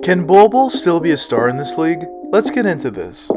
Can Bol Bol still be a star in this league? Let's get into this.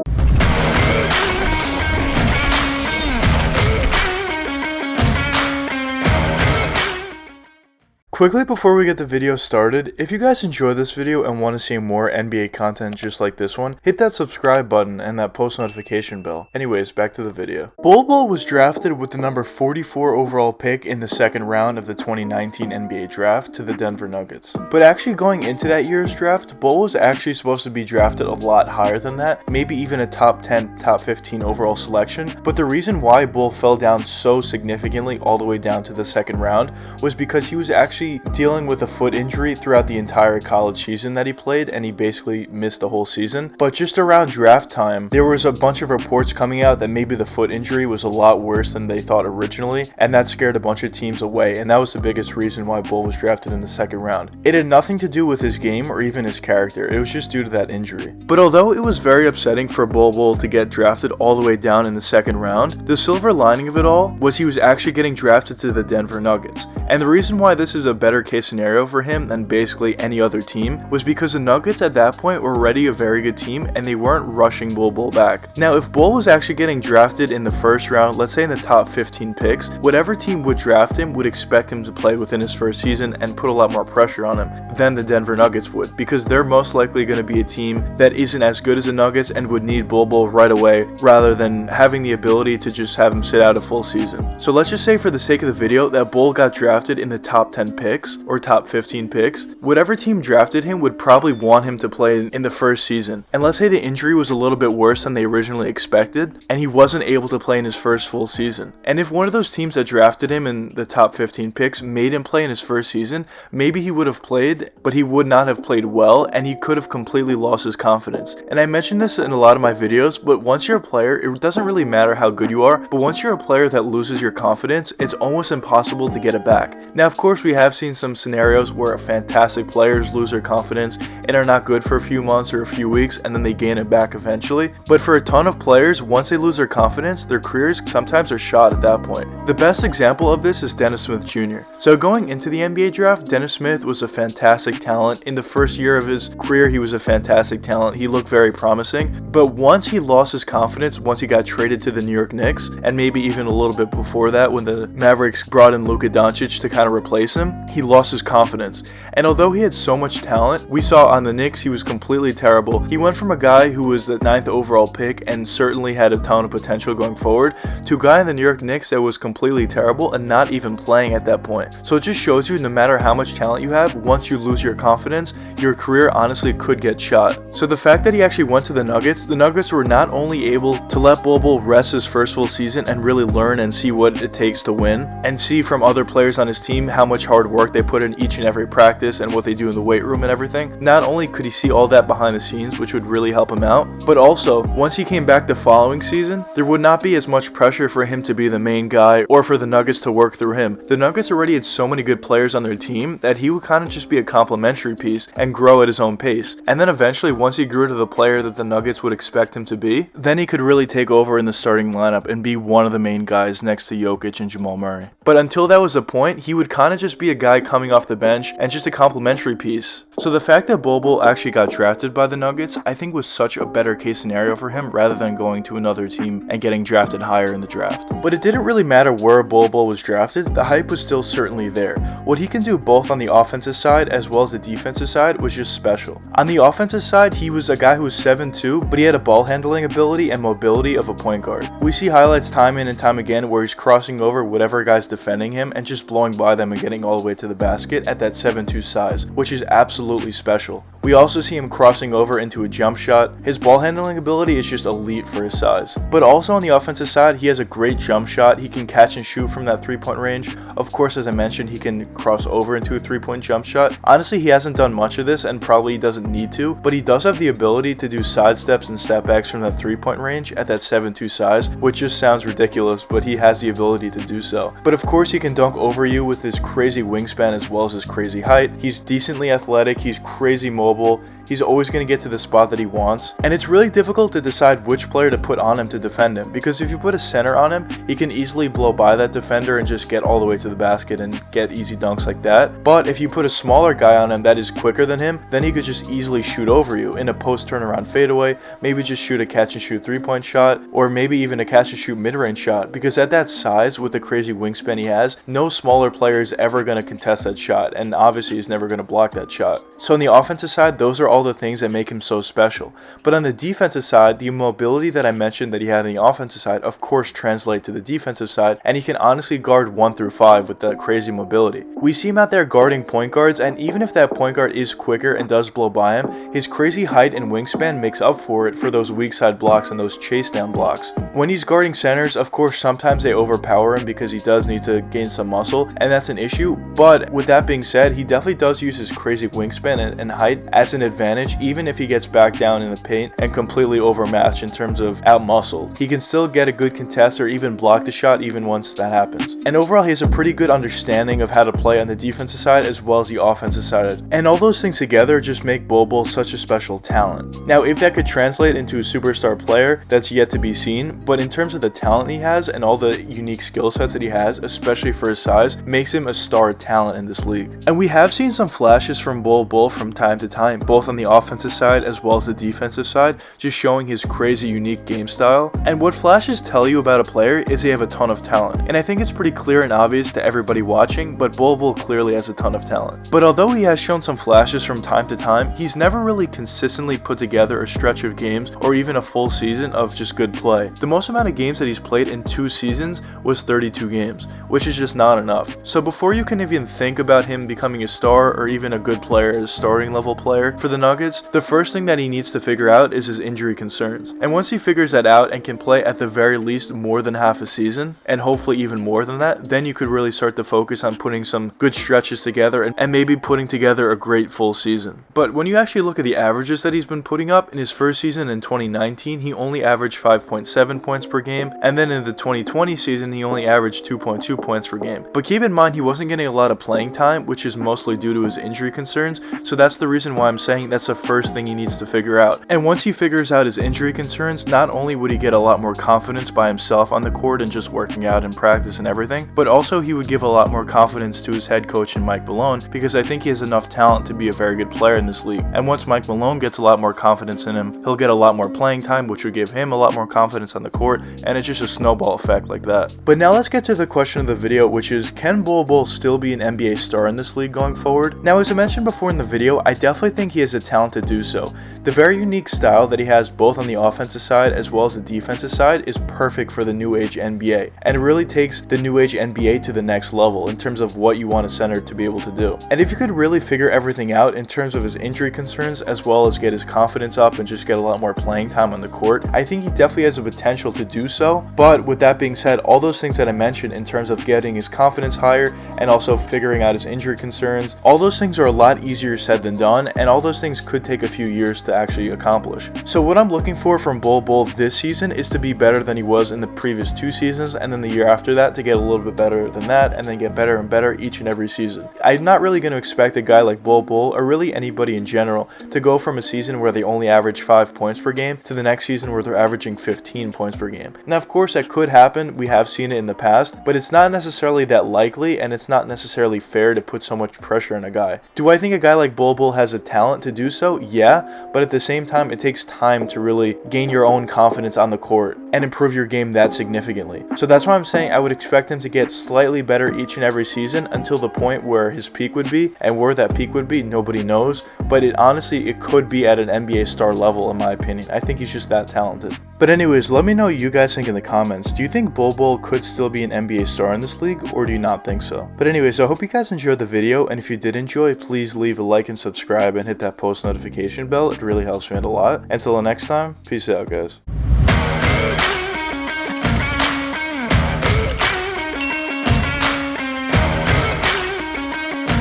Quickly before we get the video started, if you guys enjoy this video and want to see more NBA content just like this one, hit that subscribe button and that post notification bell. Anyways, back to the video. Bol Bol was drafted with the number 44 overall pick in the second round of the 2019 NBA draft to the Denver Nuggets. But actually going into that year's draft, Bol was actually supposed to be drafted a lot higher than that, maybe even a top 10, top 15 overall selection. But the reason why Bol fell down so significantly all the way down to the second round was because he was actually dealing with a foot injury throughout the entire college season that he played, and he basically missed the whole season. But just around draft time, there was a bunch of reports coming out that maybe the foot injury was a lot worse than they thought originally, and that scared a bunch of teams away, and that was the biggest reason why Bol was drafted in the second round. It had nothing to do with his game or even his character, it was just due to that injury. But although it was very upsetting for Bol Bol to get drafted all the way down in the second round, the silver lining of it all was he was actually getting drafted to the Denver Nuggets. And the reason why this is a better case scenario for him than basically any other team was because the Nuggets at that point were already a very good team and they weren't rushing Bol Bol back. Now, if Bol was actually getting drafted in the first round, let's say in the top 15 picks, whatever team would draft him would expect him to play within his first season and put a lot more pressure on him than the Denver Nuggets would, because they're most likely going to be a team that isn't as good as the Nuggets and would need Bol Bol right away rather than having the ability to just have him sit out a full season. So let's just say for the sake of the video that Bol got drafted in the top 10 picks or top 15 picks. Whatever team drafted him would probably want him to play in the first season. And let's say the injury was a little bit worse than they originally expected and he wasn't able to play in his first full season. And if one of those teams that drafted him in the top 15 picks made him play in his first season, maybe he would have played, but he would not have played well and he could have completely lost his confidence. And I mentioned this in a lot of my videos, but once you're a player, it doesn't really matter how good you are, but once you're a player that loses your confidence, it's almost impossible to get it back. Now, of course, we have seen some scenarios where fantastic players lose their confidence and are not good for a few months or a few weeks and then they gain it back eventually. But for a ton of players, once they lose their confidence, their careers sometimes are shot at that point. The best example of this is Dennis Smith Jr. So going into the NBA draft, Dennis Smith was a fantastic talent. In the first year of his career, he was a fantastic talent. He looked very promising. But once he lost his confidence, once he got traded to the New York Knicks, and maybe even a little bit before that when the Mavericks brought in Luka Doncic to kind of replace him, he lost his confidence. And although he had so much talent, we saw on the Knicks he was completely terrible. He went from a guy who was the 9th overall pick and certainly had a ton of potential going forward to a guy in the New York Knicks that was completely terrible and not even playing at that point. So it just shows you no matter how much talent you have, once you lose your confidence, your career honestly could get shot. So the fact that he actually went to the Nuggets were not only able to let Bol Bol rest his first full season and really learn and see what it takes to win and see from other players on his team how much hard work they put in each and every practice and what they do in the weight room and everything. Not only could he see all that behind the scenes, which would really help him out, but also once he came back the following season, there would not be as much pressure for him to be the main guy or for the Nuggets to work through him. The Nuggets already had so many good players on their team that he would kind of just be a complimentary piece and grow at his own pace. And then eventually, once he grew to the player that the Nuggets would expect him to be, then he could really take over in the starting lineup and be one of the main guys next to Jokic and Jamal Murray. But until that was the point, he would kind of just be a guy coming off the bench and just a complimentary piece. So the fact that Bol Bol actually got drafted by the Nuggets, I think was such a better case scenario for him rather than going to another team and getting drafted higher in the draft. But it didn't really matter where Bol Bol was drafted, the hype was still certainly there. What he can do both on the offensive side as well as the defensive side was just special. On the offensive side, he was a guy who was 7'2", but he had a ball handling ability and mobility of a point guard. We see highlights time in and time again where he's crossing over whatever guy's defending him and just blowing by them and getting all the way to the basket at that 7'2" size, which is absolutely special. We also see him crossing over into a jump shot. His ball handling ability is just elite for his size. But also on the offensive side, he has a great jump shot. He can catch and shoot from that three-point range. Of course, as I mentioned, he can cross over into a three-point jump shot. Honestly, he hasn't done much of this and probably doesn't need to, but he does have the ability to do side steps and step backs from that three-point range at that 7'2" size, which just sounds ridiculous, but he has the ability to do so. But of course, he can dunk over you with his crazy wingspan as well as his crazy height. He's decently athletic. He's crazy mobile. he's always going to get to the spot that he wants, and it's really difficult to decide which player to put on him to defend him, because if you put a center on him, he can easily blow by that defender and just get all the way to the basket and get easy dunks like that. But if you put a smaller guy on him that is quicker than him, then he could just easily shoot over you in a post turnaround fadeaway, maybe just shoot a catch and shoot 3-point shot, or maybe even a catch and shoot mid-range shot, because at that size with the crazy wingspan he has, no smaller player is ever going to contest that shot, and obviously he's never going to block that shot. So on the offensive side, those are all the things that make him so special. But on the defensive side, the mobility that I mentioned that he had on the offensive side of course translate to the defensive side, and he can honestly guard 1 through 5 with that crazy mobility. We see him out there guarding point guards, and even if that point guard is quicker and does blow by him, his crazy height and wingspan makes up for it for those weak side blocks and those chase down blocks. When he's guarding centers, of course sometimes they overpower him because he does need to gain some muscle, and that's an issue. But with that being said, he definitely does use his crazy wingspan and height as an advantage, even if he gets back down in the paint and completely overmatched in terms of out-muscled. He can still get a good contest or even block the shot even once that happens. And overall, he has a pretty good understanding of how to play on the defensive side as well as the offensive side. And all those things together just make Bol Bol such a special talent. Now, if that could translate into a superstar player, that's yet to be seen, but in terms of the talent he has and all the unique skill sets that he has, especially for his size, makes him a star talent in this league. And we have seen some flashes from Bol Bol from time to time, both on the offensive side as well as the defensive side, just showing his crazy unique game style. And what flashes tell you about a player is they have a ton of talent. And I think it's pretty clear and obvious to everybody watching, but Bol Bol clearly has a ton of talent. But although he has shown some flashes from time to time, he's never really consistently put together a stretch of games or even a full season of just good play. The most amount of games that he's played in 2 seasons was 32 games, which is just not enough. So before you can even think about him becoming a star or even a good player, a starting level player for the Nuggets, the first thing that he needs to figure out is his injury concerns. And once he figures that out and can play at the very least more than half a season, and hopefully even more than that, then you could really start to focus on putting some good stretches together and maybe putting together a great full season. But when you actually look at the averages that he's been putting up in his first season in 2019, he only averaged 5.7 points per game, and then in the 2020 season he only averaged 2.2 points per game. But keep in mind, he wasn't getting a lot of playing time, which is mostly due to his injury concerns, so that's the reason why I'm saying that's the first thing he needs to figure out. And once he figures out his injury concerns, not only would he get a lot more confidence by himself on the court and just working out and practice and everything, but also he would give a lot more confidence to his head coach and Mike Malone, because I think he has enough talent to be a very good player in this league. And once Mike Malone gets a lot more confidence in him, he'll get a lot more playing time, which would give him a lot more confidence on the court, and it's just a snowball effect like that. But now let's get to the question of the video, which is, can Bol Bol still be an NBA star in this league going forward? Now, as I mentioned before in the video, I definitely think he has the talent to do so. The very unique style that he has both on the offensive side as well as the defensive side is perfect for the new age NBA, and it really takes the new age NBA to the next level in terms of what you want a center to be able to do. And if you could really figure everything out in terms of his injury concerns as well as get his confidence up and just get a lot more playing time on the court, I think he definitely has the potential to do so. But with that being said, all those things that I mentioned in terms of getting his confidence higher and also figuring out his injury concerns, all those things are a lot easier said than done, and all those things could take a few years to actually accomplish. So what I'm looking for from Bol Bol this season is to be better than he was in the previous 2 seasons, and then the year after that to get a little bit better than that, and then get better and better each and every season. I'm not really going to expect a guy like Bol Bol, or really anybody in general, to go from a season where they only average 5 points per game to the next season where they're averaging 15 points per game. Now, of course, that could happen. We have seen it in the past, but it's not necessarily that likely, and it's not necessarily fair to put so much pressure on a guy. Do I think a guy like Bol Bol has a talent to do so? Yeah, but at the same time, it takes time to really gain your own confidence on the court and improve your game that significantly. So that's why I'm saying I would expect him to get slightly better each and every season until the point where his peak would be, and where that peak would be, nobody knows, but it could be at an NBA star level in my opinion. I think he's just that talented. But anyways, let me know what you guys think in the comments. Do you think Bol Bol could still be an NBA star in this league, or do you not think so? But anyways, I hope you guys enjoyed the video, and if you did enjoy, please leave a like and subscribe and hit that post notification bell. It really helps me out a lot. Until the next time, peace out guys.